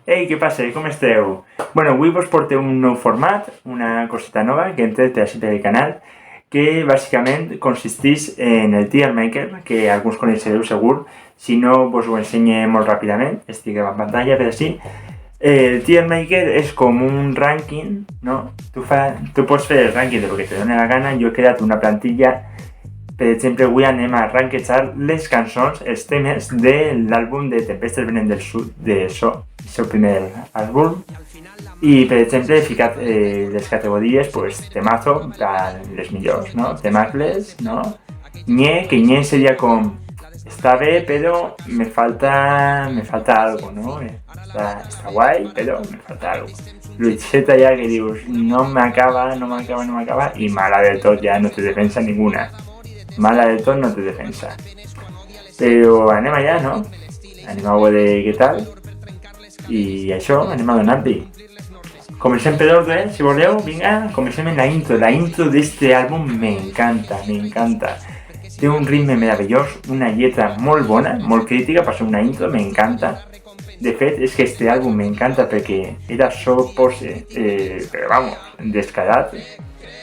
Ei, què passa? Com esteu? Bueno, avui vos porteu un nou format, una coseta nova que hem tret per així pel canal, que bàsicament consisteix en el tier maker, que alguns coneixereu segur. Si no, vos ho ensenyo molt ràpidament, estic en pantalla per així. El tier maker és com un rànquing, no? Tu pots fer el rànquing de lo que te doni la gana. Jo he creat una plantilla. Per exemple, avui anem a ranquejar les cançons, els temes de l'àlbum de Tempestes venen del sud, de So, el seu primer àlbum. I, per exemple, he ficat les categories, pues, temazo, les millors, no? Temacles, no? Nye, que nye seria com, està bé, però me falta algo, no? Està guai, però me falta algo. Lucheta ja que dius, no m'acaba, i mala del tot, ja no te defensa ninguna. Mala del tot no te defensa. Però anem allà, no? Anem a veure què tal. I això, anem a donar-li. Comencem per ordre, si voleu. Vinga, comencem en la intro. La intro d'este àlbum m'encanta. Té un ritme meravellós, una lletra molt bona, molt crítica per ser una intro, m'encanta. De fet, és que este àlbum m'encanta perquè era so pose, però vamos, descarat.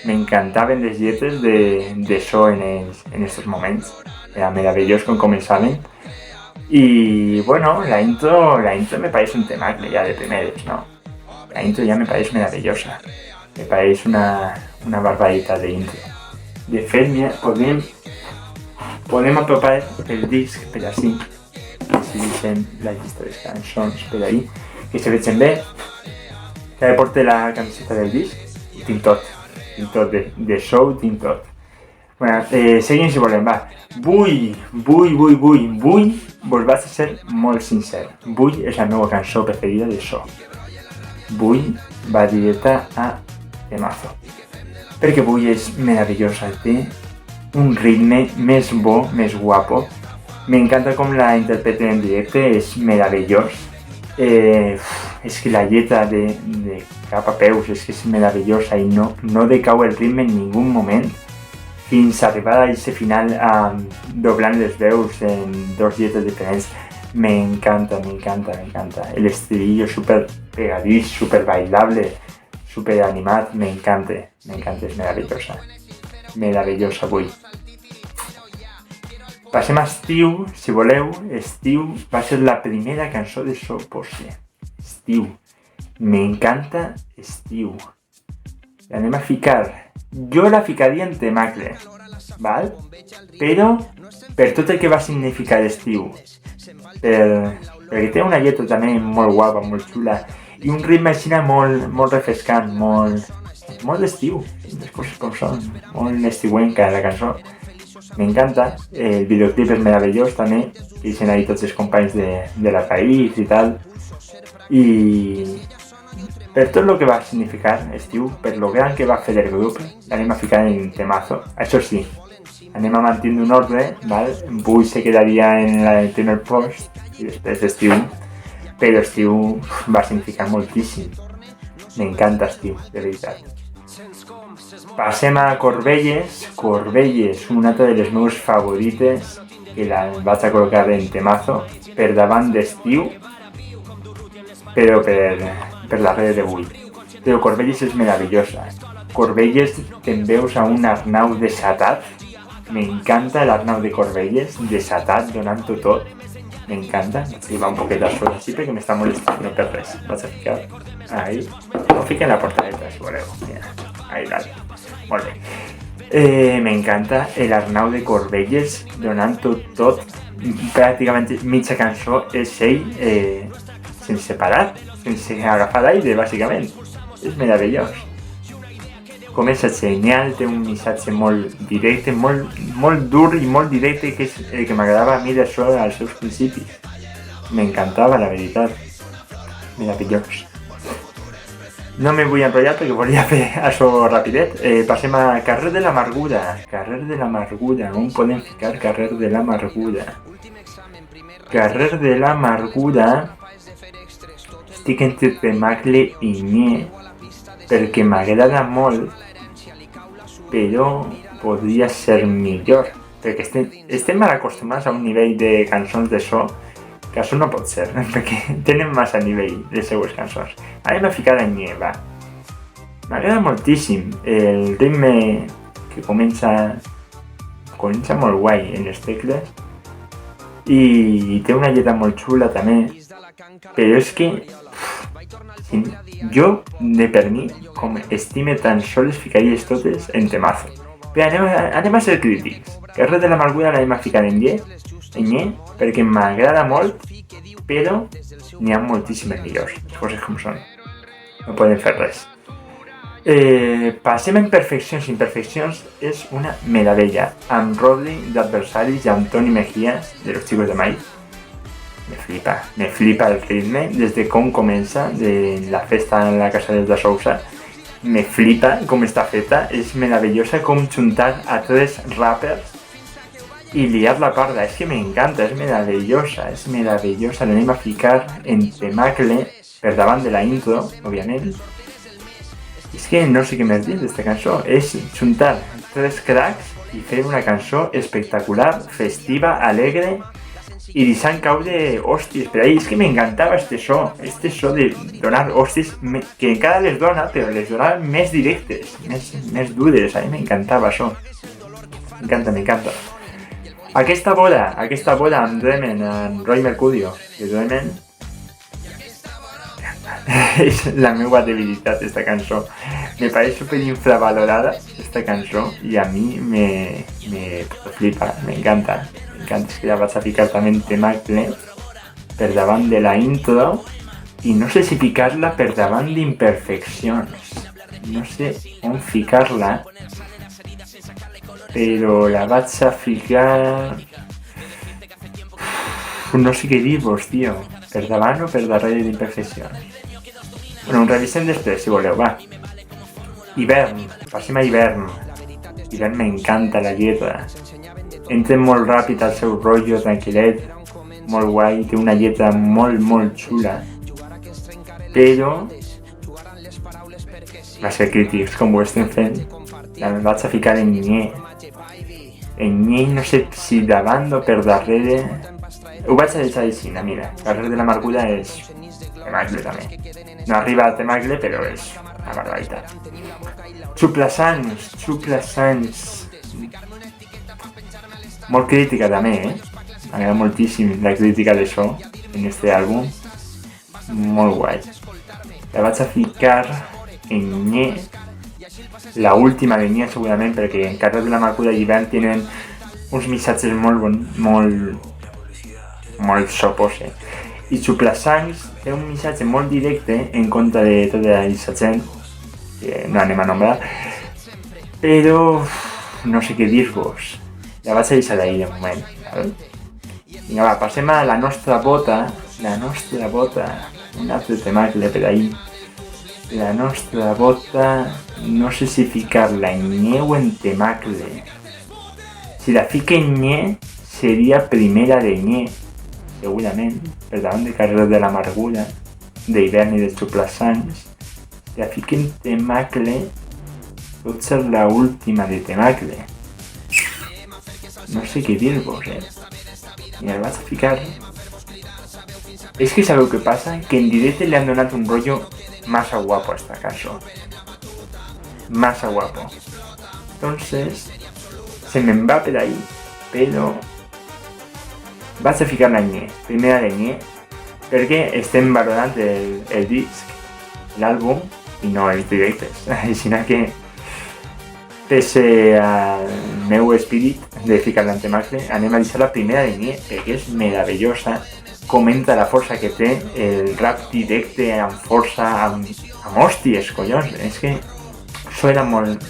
M'encantaven les lletres de So en estos moments. Era meravellós com començaven. I bueno, la intro me pareix un temacle ja de primeres, no? La intro ja me pareix meravellosa. Me pareix una barbaritat d'intro. De fet, mira, podem apropar el disc per així. Si deixem la llista de cançons per ahí, que se vegin bé. Ja porto la camiseta del disc i tinc tot de show, tinc tot. Bueno, seguim si volem, va. Vull, vos vaig a ser molt sincer. Vull és la meva cançó preferida de So. Vull va directa a temazo. Perquè Vull és meravellosa, té un ritme més bo, més guapo. M'encanta com la interpreten en directe, és meravellós. És que la lletra de cap a peus és que és meravellosa i no decau el ritme en ningú moment fins a arribar a aquest final doblant les veus en dos lletres diferents. M'encanta. El estribillo super pegadís, super bailable, super animat, m'encanta, és meravellosa avui. Passem a Estiu, si voleu. Estiu va ser la primera cançó de So possible. Estiu. M'encanta Estiu. L'anem a ficar. Jo la ficaria en temacle, val? Però per tot el que va significar Estiu. Perquè té una lletra també molt guapa, molt xula. I un ritme així molt refrescant, molt d'estiu. Les coses com són. Molt estiuenca la cançó. M'encanta, el videoclip és meravellós també, que hi ahí tots els companys de la país i tal. I per tot el que va significar Estiu, per lo gran que va fer el grup, l'anem a ficar en temazo. Això sí, anem a mantenir un ordre, val? Vull se quedaria en el primer post i després Estiu, però Estiu va significar moltíssim. M'encanta Estiu, de veritat. Passem a Corbelles, una altra de les meves favorites, que la vaig a col·locar en temazo, per davant d'Estiu, però per darrere de Vull. Però Corbelles és meravellosa. Corbelles te'n veus a un Arnau desatat. M'encanta l'Arnau de Corbelles, desatat, donant-ho tot. M'encanta. Vaig va un poquet de sol així perquè m'està molestant, no per res. Vaig a ficar ahí. Ho fico en la portadeta, si voleu. Mira, ahí dalt. Molt bé. M'encanta l'Arnau de Corbelles donant-ho tot. Pràcticament mitja cançó és ell sense parar, sense agafar l'aire, bàsicament. És meravellós. Comença genial, té un missatge molt directe, molt dur i molt directe, que és el que m'agradava a mi d'això als seus principis. M'encantava, la veritat. Meravellós. No me vull enrotllar perquè volia fer això rapidet. Passem a Carrer de l'Amargura. On podem ficar Carrer de l'Amargura? Carrer de l'Amargura estic entre temacle i nye perquè m'agrada molt, però podria ser millor perquè estem mal acostumats a un nivell de cançons de So que això no pot ser, perquè tenen massa nivell les seues cançons. Anem a ficar en Nye, va. M'agrada moltíssim el ritme que comença molt guai en les tecles i té una lletra molt xula també, però és que jo, de per mi, com estime tan sols ficaries totes en temazo. Però anem a ser crítics. Carrer de l'Amargura l'anem a ficar en Nye, perquè m'agrada molt, però n'hi ha moltíssimes millors, les coses com són. No podem fer res. Passem a Imperfeccions és una meravella, amb Rodri d'Adversaris i amb Toni Mejías de Los Chicos de Maíz. Me flipa el ritme, des de com comença, de la festa en la casa dels de Sousa. Me flipa com està feta, és meravellosa com juntar a tres rappers i liar la parda, és que m'encanta, és meravellosa, l'anem a ficar en temacle per davant de la intro, òbviament. És que no sé què més dir d'esta cançó, és juntar tres cracs i fer una cançó espectacular, festiva, alegre i deixant caure hòsties per ahí. És que m'encantava este so de donar hòsties que encara les dona, però les donava més directes, més dures. A mi m'encantava això. M'encanta. Aquesta boda amb Dremen, amb Roy Mercurio, de Dremen, és la meva debilitat, esta cançó. Me pareix super infravalorada, esta cançó, i a mi me flipa, m'encanta. És que la vaig a ficar també en temacle per davant de la intro i no sé si ficar-la per davant d'Imperfeccions. No sé on ficar-la, però la vaig a ficar... No sé què dir-vos, tio. Per davant o per darrere d'Imperfeccions? Bueno, ho revisem després, si voleu, va. Hivern, passem a Hivern. Hivern m'encanta la lletra. Entra molt ràpid al seu rotllo, tranquil·let, molt guai, té una lletra molt xula. Però va ser crítics com ho estem fent. La vaig a ficar en Nye. En Nye no sé si davant o per darrere. Ho vaig a deixar així, mira. Carrer de l'Amargura és temacle també. No arriba a temacle, però és una barbaritat. Xuplasangs. Molt crítica també, m'agrada moltíssim la crítica d'això en este àlbum. Molt guai. La vaig a ficar en Nye, la última de Nye segurament, perquè en Carrer de l'Amargura i Hivern tenen uns missatges molt sopos. I Xuplasangs té un missatge molt directe en contra de tota aquesta gent, que no anem a nombrar, però no sé què dir-vos. La vaig a deixar d'ahir de moment. Vinga, va, passem a La nostra bota. Un altre temacle per ahir. La nostra bota... No sé si ficar-la en Nye o en temacle. Si la fico en Nye, seria primera de Nye, segurament, per davant de Carrer de l'Amargura, d'Hivern i de Xuplasangs. Si la fico en temacle, pot ser la última de temacle. No sé què dir-vos, I el vaig a ficar... És que sabeu què passa? Que en directe li han donat un rotllo massa guapo a esta cançó. Massa guapo. Entonces, se me'n va per ahí, però... Vaig a ficar la Nye, primera de Nye, perquè estem valorant el disc, l'àlbum, i no els directes. Així que... Pese al meu espírit de ficar-la en temacle, anem a deixar la primera de Nye, perquè és meravellosa. Comenta la força que té el rap directe, amb força, amb hòsties, collons. És que això era molt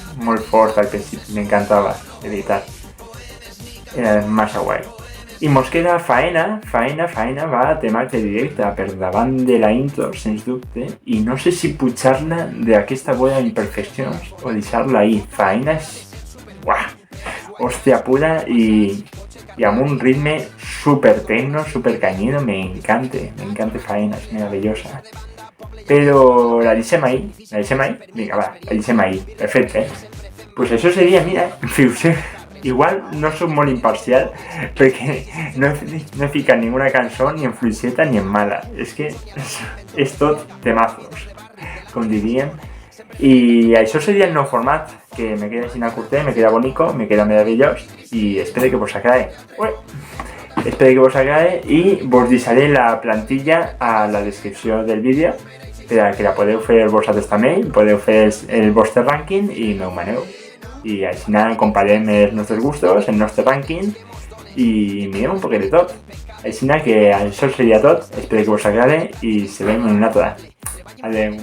fort al principi, m'encantava, de veritat. Era massa guai. I mos queda Faena va a temacle directe per davant de la intro, sens dubte, i no sé si pujar-la d'aquesta boda d'Imperfeccions o deixar-la ahí. Faena és... Uah! Hòstia pura i amb un ritme super tecno, super cañido, m'encanta Faena, és meravellosa. Però la deixem ahí? Vinga, va, la deixem ahí, perfecte. Pues això seria, mira, igual no soc molt imparcial perquè no he ficat ninguna cançó ni en fluixeta ni en mala. És que és tot temazos, com diríem. I això seria el nou format, que me queda així curtet, me queda bonico, me queda meravellós i espero que vos agrade. Espero que vos agrade i vos deixaré la plantilla a la descripció del vídeo per a que la podeu fer vosaltres també, podeu fer el vostre rànquing i no ho maneu. I així comparem els nostres gustos, el nostre rànquing i mirem un poquet de tot. Així que això seria tot, espero que vos agrade i se veiem en una altra. Adeu.